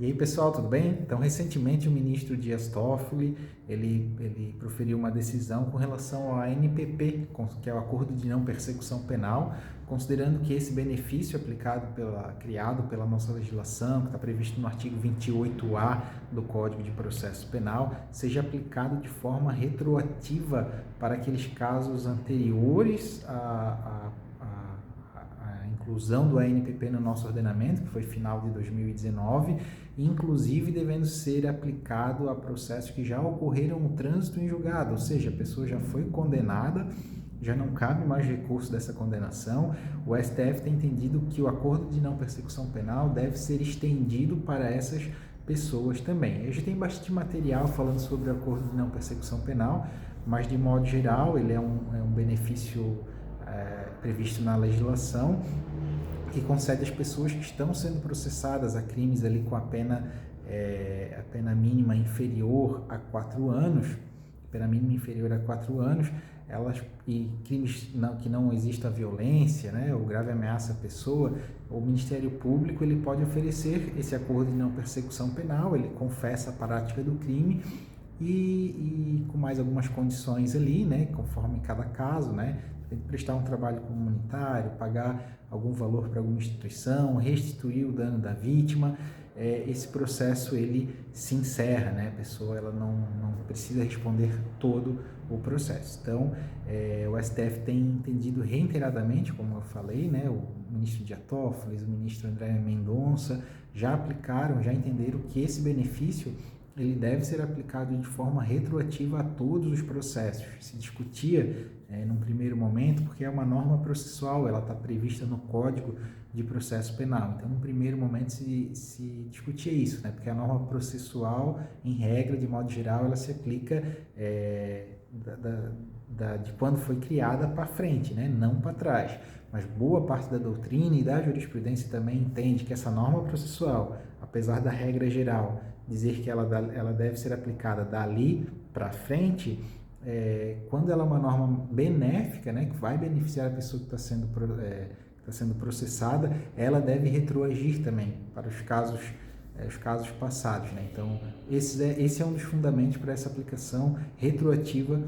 E aí, pessoal, tudo bem? Então, recentemente o ministro Dias Toffoli, ele proferiu uma decisão com relação ao ANPP, que é o Acordo de Não Persecução Penal, considerando que esse benefício criado pela nossa legislação, que está previsto no artigo 28A do Código de Processo Penal, seja aplicado de forma retroativa para aqueles casos anteriores à inclusão do ANPP no nosso ordenamento, que foi final de 2019, inclusive devendo ser aplicado a processos que já ocorreram no trânsito em julgado, ou seja, a pessoa já foi condenada, já não cabe mais recurso dessa condenação. O STF tem entendido que o acordo de não persecução penal deve ser estendido para essas pessoas também. A gente tem bastante material falando sobre o acordo de não persecução penal, mas de modo geral ele é um benefício previsto na legislação que concede às pessoas que estão sendo processadas a crimes ali com a pena mínima inferior a 4 anos, e crimes que não exista violência, né, ou grave ameaça à pessoa, o Ministério Público ele pode oferecer esse acordo de não persecução penal, ele confessa a prática do crime e com mais algumas condições ali, né, conforme cada caso, né, tem que prestar um trabalho comunitário, pagar algum valor para alguma instituição, restituir o dano da vítima. Esse processo ele se encerra, né? A pessoa ela não precisa responder todo o processo. Então, o STF tem entendido reiteradamente, como eu falei, né? O ministro Dias Toffoli, o ministro André Mendonça já entenderam que esse benefício ele deve ser aplicado de forma retroativa a todos os processos. Se discutia num primeiro momento, porque é uma norma processual, ela está prevista no Código de Processo Penal. Então, no primeiro momento se discutia isso, né? Porque a norma processual, em regra, de modo geral, ela se aplica de quando foi criada para frente, né? Não para trás. Mas boa parte da doutrina e da jurisprudência também entende que essa norma processual, apesar da regra geral dizer que ela deve ser aplicada dali para frente, quando ela é uma norma benéfica, né, que vai beneficiar a pessoa que está sendo processada, ela deve retroagir também para os casos passados, né? Então, esse é um dos fundamentos para essa aplicação retroativa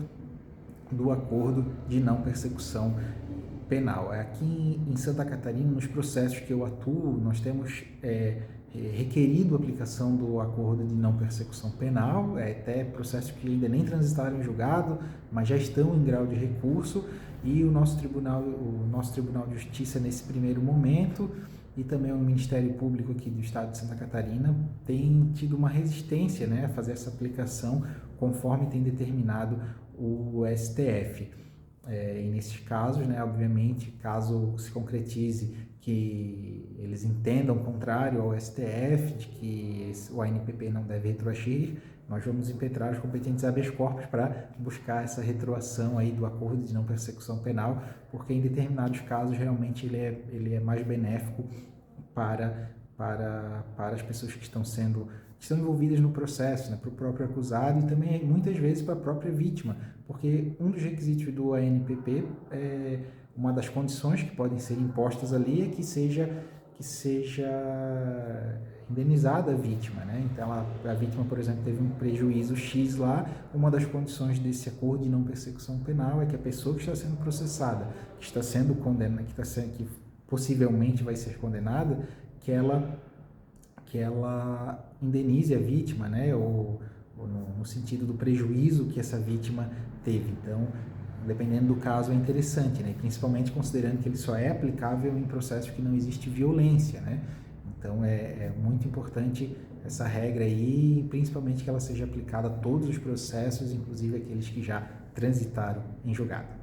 do acordo de não persecução penal. Aqui em Santa Catarina, nos processos que eu atuo, nós temos requerido a aplicação do acordo de não persecução penal, até processos que ainda nem transitaram em julgado, mas já estão em grau de recurso, e o nosso Tribunal de Justiça, nesse primeiro momento, e também o Ministério Público aqui do Estado de Santa Catarina, tem tido uma resistência, né, a fazer essa aplicação conforme tem determinado o STF. E nesses casos, né, obviamente, caso se concretize que eles entendam o contrário ao STF, de que o ANPP não deve retroagir, nós vamos impetrar os competentes habeas corpus para buscar essa retroação aí do acordo de não persecução penal, porque em determinados casos realmente ele é mais benéfico para as pessoas que estão envolvidas no processo, né, para o próprio acusado e também muitas vezes para a própria vítima, porque um dos requisitos do ANPP, uma das condições que podem ser impostas ali é que seja indenizada a vítima, né? Então a vítima, por exemplo, teve um prejuízo X lá, uma das condições desse acordo de não persecução penal é que a pessoa que está sendo processada, que está sendo condenada, que possivelmente vai ser condenada, que ela indenize a vítima, né? Ou no sentido do prejuízo que essa vítima teve. Então, dependendo do caso, é interessante, né? Principalmente considerando que ele só é aplicável em processos que não existe violência, né? Então, é muito importante essa regra aí, principalmente que ela seja aplicada a todos os processos, inclusive aqueles que já transitaram em julgado.